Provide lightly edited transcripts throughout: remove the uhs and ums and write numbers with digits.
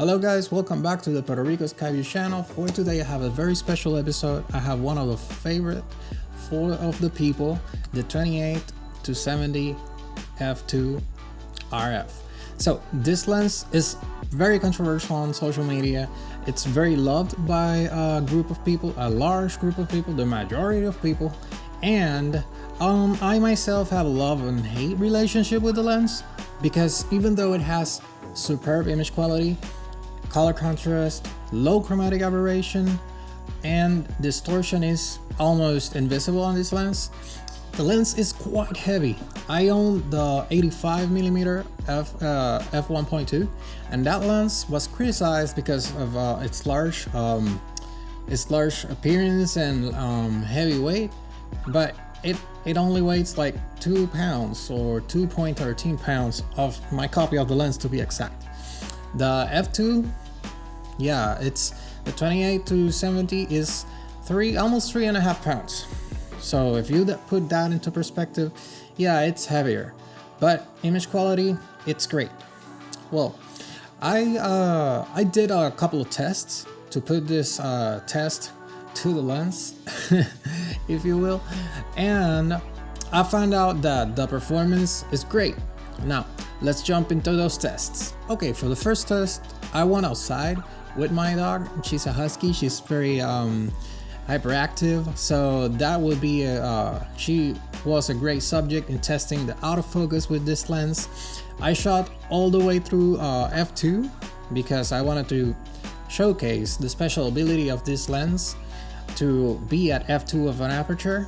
Hello guys, welcome back to the Puerto Rico Skyview channel. For today I have a very special episode. I have one of the favorite four of the people, the 28 to 70 f2 RF. So this lens is very controversial on social media. It's very loved by a group of people, a large group of people, the majority of people. And I myself have a love and hate relationship with the lens, because even though it has superb image quality, color contrast, low chromatic aberration, and distortion is almost invisible on this lens, the lens is quite heavy. I own the 85mm f1.2, and that lens was criticized because of its large appearance and heavy weight, but it only weighs like 2 pounds or 2.13 pounds of my copy of the lens, to be exact. The f2, yeah, it's the 28 to 70 is almost 3.5 pounds. So if you put that into perspective, yeah, it's heavier, but image quality, it's great. Well, I did a couple of tests to put this test to the lens, if you will, and I found out that the performance is great. Now let's jump into those tests. Okay, for the first test, I went outside with my dog. She's a husky. She's very hyperactive, so that would be she was a great subject in testing the autofocus with this lens. I shot all the way through f2 because I wanted to showcase the special ability of this lens to be at f2 of an aperture,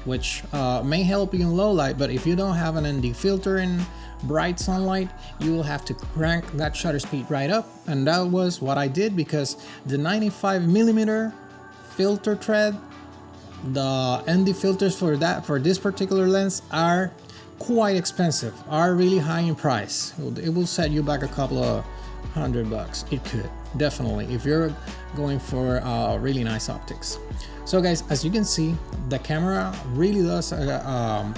which may help you in low light, but if you don't have an ND filter in bright sunlight, you will have to crank that shutter speed right up, and that was what I did, because the 95mm filter thread, the ND filters for this particular lens are quite expensive, are really high in price. It will set you back a couple of $100. It could definitely, if you're going for really nice optics. So guys, as you can see, the camera really does a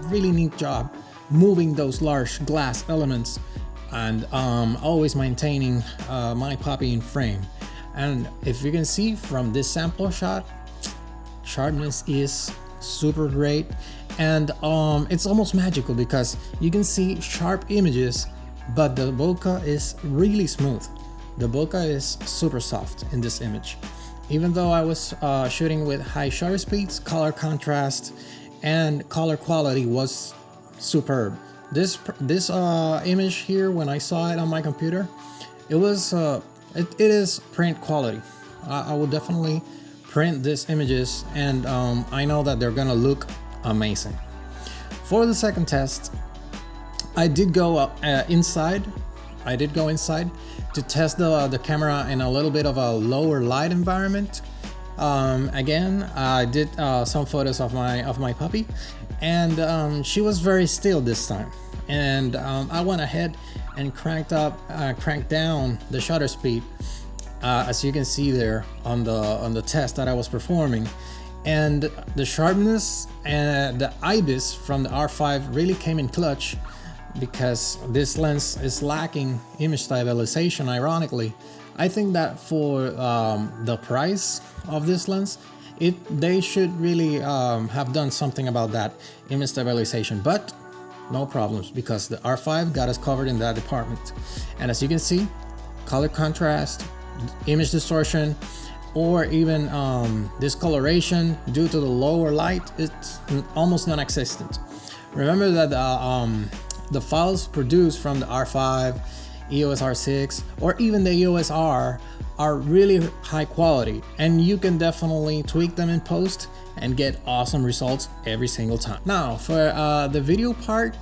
really neat job moving those large glass elements and always maintaining my puppy in frame. And if you can see from this sample shot, sharpness is super great, and it's almost magical because you can see sharp images, but the bokeh is really smooth. The bokeh is super soft in this image. Even though I was shooting with high shutter speeds, color contrast and color quality was superb. This image here, when I saw it on my computer, it was it is print quality. I will definitely print these images, and I know that they're gonna look amazing. For the second test, I did go inside. I did go inside to test the camera in a little bit of a lower light environment. Again, I did some photos of my puppy, and she was very still this time. And I went ahead and cranked down the shutter speed, as you can see there on the test that I was performing. And the sharpness and the IBIS from the R5 really came in clutch, because this lens is lacking image stabilization, ironically. I think that for the price of this lens, they should really have done something about that image stabilization, but no problems, because the R5 got us covered in that department. And as you can see, color contrast, image distortion, or even discoloration due to the lower light, it's almost non-existent. Remember that the files produced from the R5, EOS R6, or even the EOS R are really high quality, and you can definitely tweak them in post and get awesome results every single time. Now for the video part,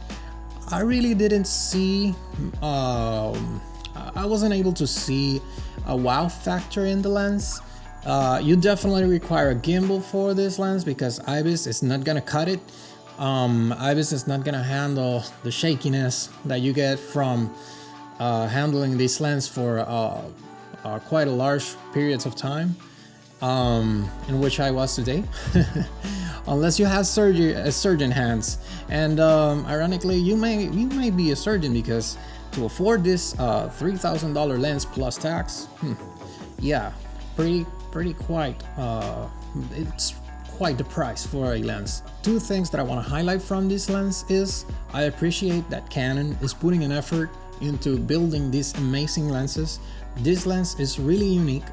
I really didn't see, I wasn't able to see a wow factor in the lens. You definitely require a gimbal for this lens, because IBIS is not gonna cut it. IBIS is not gonna handle the shakiness that you get from handling this lens for quite a large periods of time, in which I was today. unless you have surgeon hands. And ironically, you may be a surgeon, because to afford this $3,000 lens plus tax, yeah, pretty quite. It's quite the price for a lens. Two things that I want to highlight from this lens is I appreciate that Canon is putting an effort into building these amazing lenses. This lens is really unique,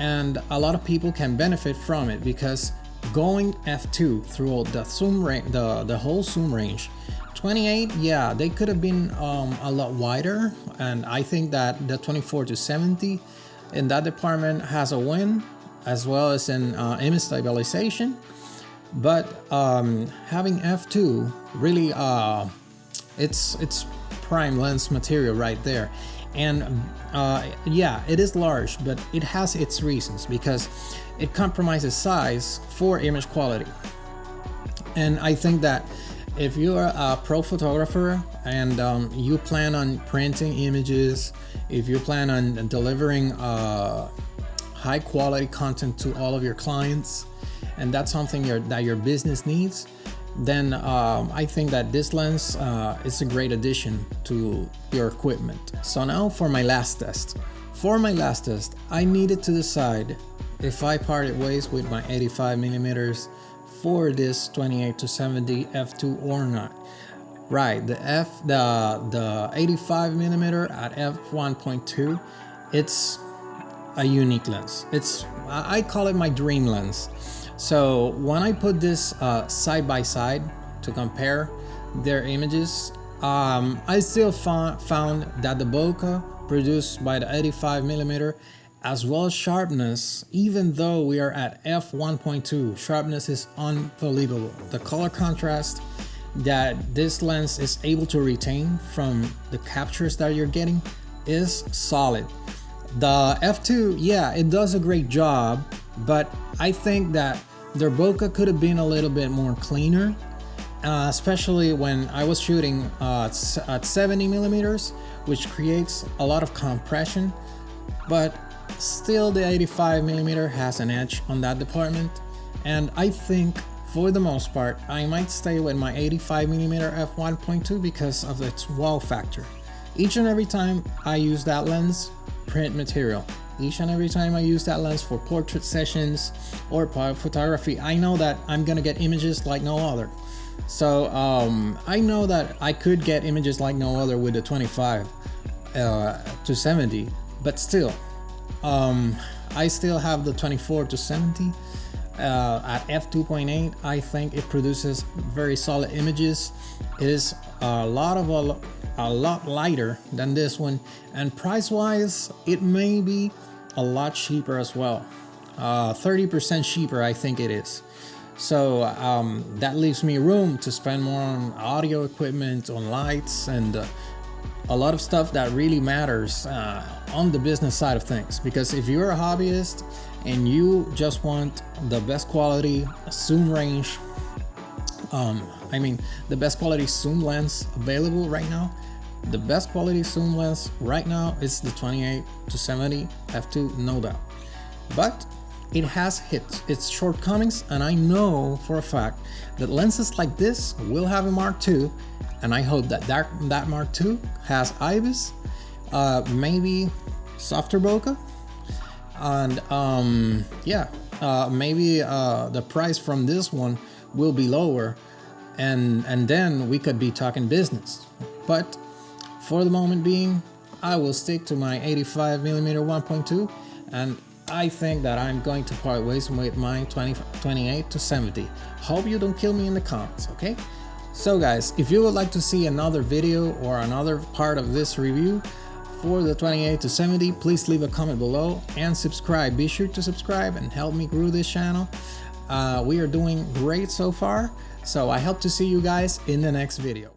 and a lot of people can benefit from it, because going f2 through the zoom range, the whole zoom range, 28, yeah, they could have been a lot wider, and I think that the 24-70 in that department has a win, as well as in image stabilization. But having f2 really, it's prime lens material right there. And yeah, it is large, but it has its reasons, because it compromises size for image quality. And I think that if you're a pro photographer and you plan on printing images, if you plan on delivering high quality content to all of your clients, and that's something that your business needs, then I think that this lens is a great addition to your equipment. So now for my last test. For my last test, I needed to decide if I parted ways with my 85mm for this 28-70 f2 or not. Right, the 85mm at f1.2, it's a unique lens. I call it my dream lens. So when I put this side by side to compare their images, I still found that the bokeh produced by the 85mm, as well as sharpness, even though we are at f1.2, sharpness is unbelievable. The color contrast that this lens is able to retain from the captures that you're getting is solid. The f2, yeah, it does a great job, but I think that their bokeh could have been a little bit more cleaner, especially when I was shooting at 70mm, which creates a lot of compression. But still, the 85mm has an edge on that department, and I think for the most part I might stay with my 85mm f1.2 because of its wow factor. Each and every time I use that lens, print material. Each and every time I use that lens for portrait sessions or photography, I know that I'm gonna get images like no other. So I know that I could get images like no other with the 25-70, but still, I still have the 24-70 at f2.8. I think it produces very solid images. It is a lot lighter than this one, and price-wise, it may be a lot cheaper as well. 30% cheaper, I think it is. So that leaves me room to spend more on audio equipment, on lights, and a lot of stuff that really matters on the business side of things. Because if you're a hobbyist and you just want the best quality zoom range, the best quality zoom lens available right now, the best quality zoom lens right now is the 28-70 f2, no doubt. But it has hit its shortcomings, and I know for a fact that lenses like this will have a Mark II, and I hope that that Mark II has IBIS, maybe softer bokeh, and maybe the price from this one will be lower, and then we could be talking business. But for the moment being, I will stick to my 85mm 1.2, and I think that I'm going to part ways with my 28-70. Hope you don't kill me in the comments, okay? So guys, if you would like to see another video or another part of this review for the 28-70, please leave a comment below and subscribe. Be sure to subscribe and help me grow this channel. We are doing great so far, so I hope to see you guys in the next video.